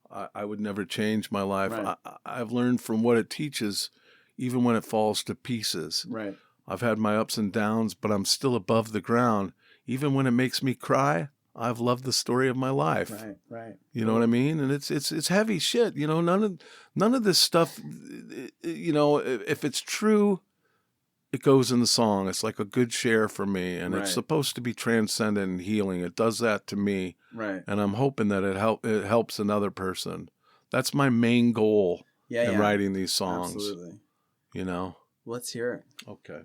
I would never change my life. Right. I've learned from what it teaches, even when it falls to pieces. Right. I've had my ups and downs, but I'm still above the ground. Even when it makes me cry, I've loved the story of my life. Right. You know what I mean? And it's heavy shit. None of this stuff, if it's true, it goes in the song. It's like a good share for me, and it's supposed to be transcendent and healing. It does that to me. Right. And I'm hoping that it helps another person. That's my main goal in writing these songs. Absolutely. Let's hear it. Okay.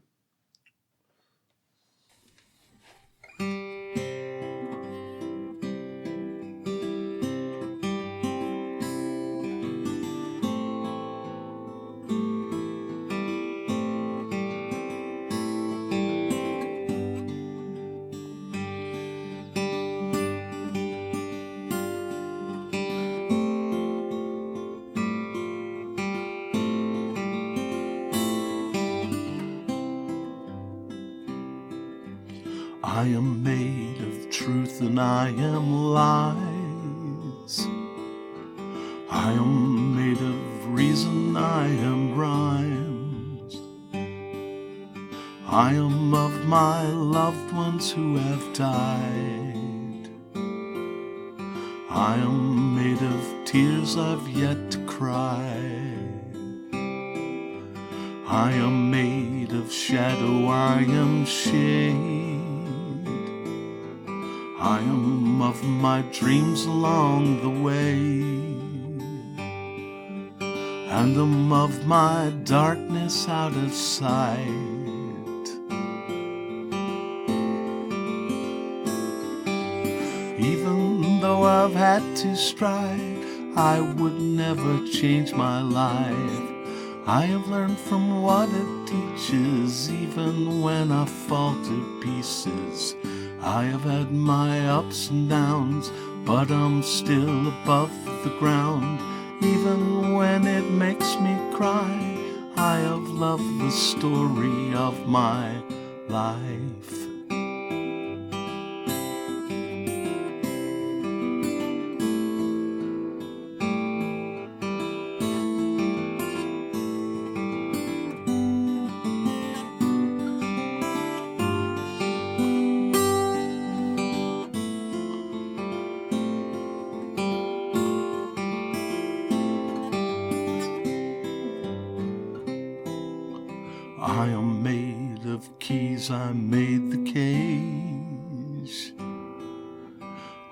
I am made of truth and I am lies. I am made of reason, I am rhymes. I am of my loved ones who have died. I am made of tears I've yet to cry. I am made of shadow, I am shade. I am of my dreams along the way, and am of my darkness out of sight. Even though I've had to strive, I would never change my life. I have learned from what it teaches, even when I fall to pieces. I have had my ups and downs, but I'm still above the ground. Even when it makes me cry, I have loved the story of my life. I am made of keys, I made the cage.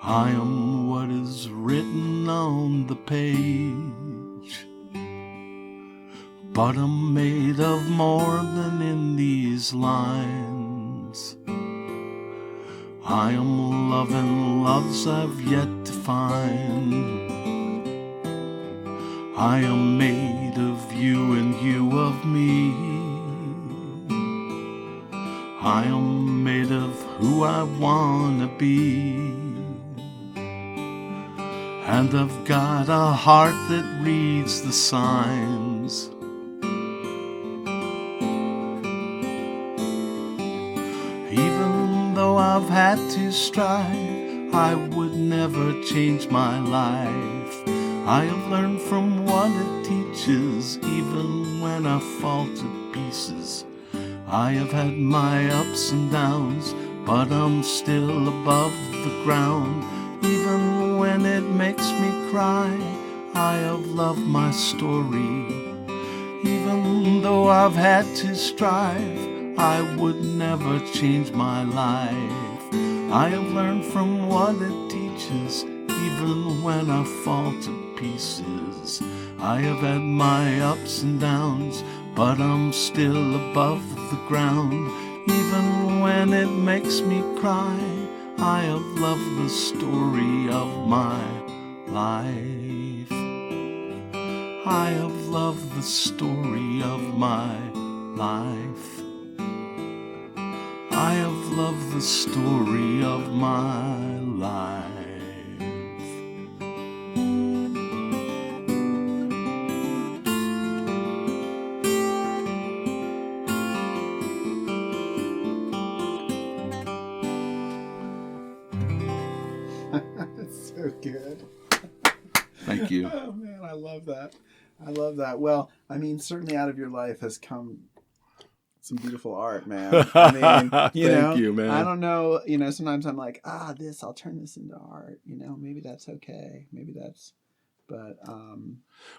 I am what is written on the page. But I'm made of more than in these lines. I am love and loves I've yet to find. I am made of you and you of me. I am made of who I wanna be. And I've got a heart that reads the signs. Even though I've had to strive, I would never change my life. I have learned from what it teaches, even when I fall to pieces. I have had my ups and downs, but I'm still above the ground. Even when it makes me cry, I have loved my story. Even though I've had to strive, I would never change my life. I have learned from what it teaches, even when I fall to pieces. I have had my ups and downs, but I'm still above the ground. Even when it makes me cry, I have loved the story of my life. I have loved the story of my life. I have loved the story of my life. That's so good. Thank you. Oh man, I love that. I love that. Well, I mean, certainly out of your life has come some beautiful art, man. I mean, Thank you, man. I don't know, sometimes I'm like, I'll turn this into art, maybe that's okay. Maybe that's, but,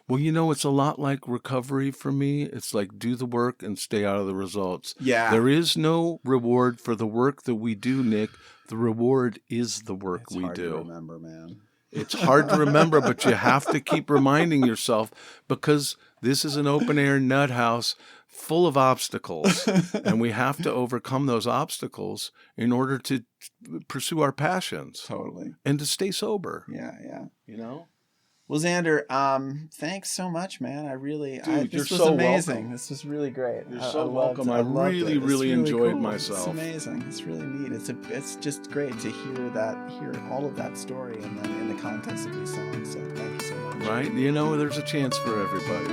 Well, it's a lot like recovery for me. It's like do the work and stay out of the results. yeah, There is no reward for the work that we do, Nick. The reward is the work it's we hard do. to remember, man. It's hard to remember, but you have to keep reminding yourself because this is an open air nut house full of obstacles, and we have to overcome those obstacles in order to pursue our passions. Totally. And to stay sober. Yeah. You know? Well, Zander, thanks so much, man. This was so amazing. welcome. This was really great. You're so welcome. I loved really, it. It's really enjoyed cool. myself. It's amazing. It's really neat. It's just great to hear all of that story, and then in the context of these songs. So thank you so much. Right? There's a chance for everybody.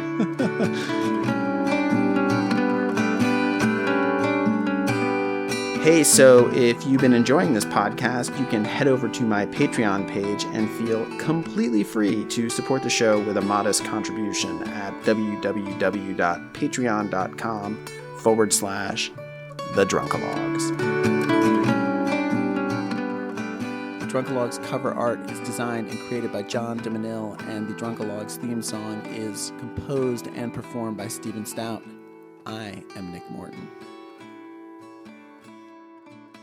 Hey, so if you've been enjoying this podcast, you can head over to my Patreon page and feel completely free to support the show with a modest contribution at www.patreon.com/thedrunkalogs. The Drunkalogs cover art is designed and created by John DeManil, and the Drunkalogs theme song is composed and performed by Stephen Stout. I am Nick Morton.